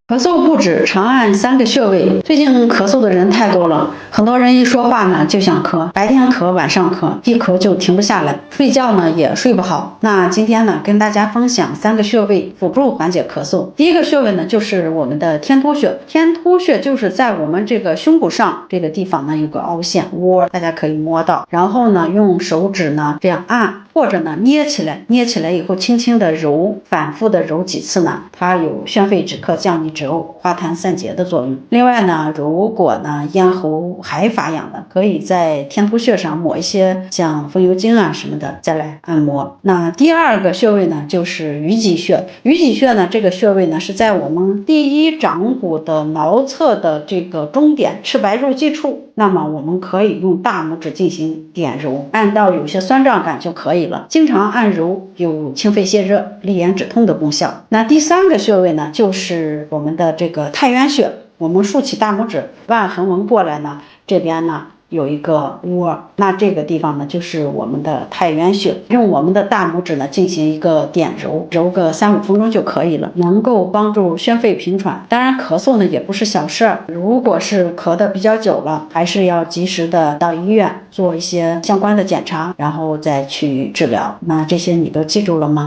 咳嗽不止，长按3个穴位。最近咳嗽的人太多了，很多人一说话呢就想咳，白天咳，晚上咳，一咳就停不下来，睡觉呢也睡不好。那今天呢，跟大家分享3个穴位，辅助缓解咳嗽。第一个穴位呢，就是我们的天突穴。天突穴就是在我们这个胸骨上这个地方呢有个凹陷窝，大家可以摸到。然后呢，用手指呢这样按，或者呢捏起来，捏起来以后轻轻的揉，反复的揉几次呢，它有宣肺止咳、降逆止呕、化痰散结的作用。另外呢，如果呢咽喉还发痒的，可以在天突穴上抹一些像风油精啊什么的，再来按摩。那第二个穴位呢，就是鱼脊穴。鱼脊穴呢，这个穴位呢是在我们第一掌骨的桡侧的这个中点赤白肉际处。那么我们可以用大拇指进行点揉，按到有些酸胀感就可以了。经常按揉有清肺泻热、利咽止痛的功效。那第3个穴位呢，就是我们的这个太渊穴。我们竖起大拇指，腕横纹过来呢，这边呢有一个窝，那这个地方呢就是我们的太渊穴，用我们的大拇指呢进行一个点揉，揉个3-5分钟就可以了，能够帮助宣肺平喘。当然咳嗽呢也不是小事儿，如果是咳得比较久了，还是要及时的到医院做一些相关的检查，然后再去治疗。那这些你都记住了吗？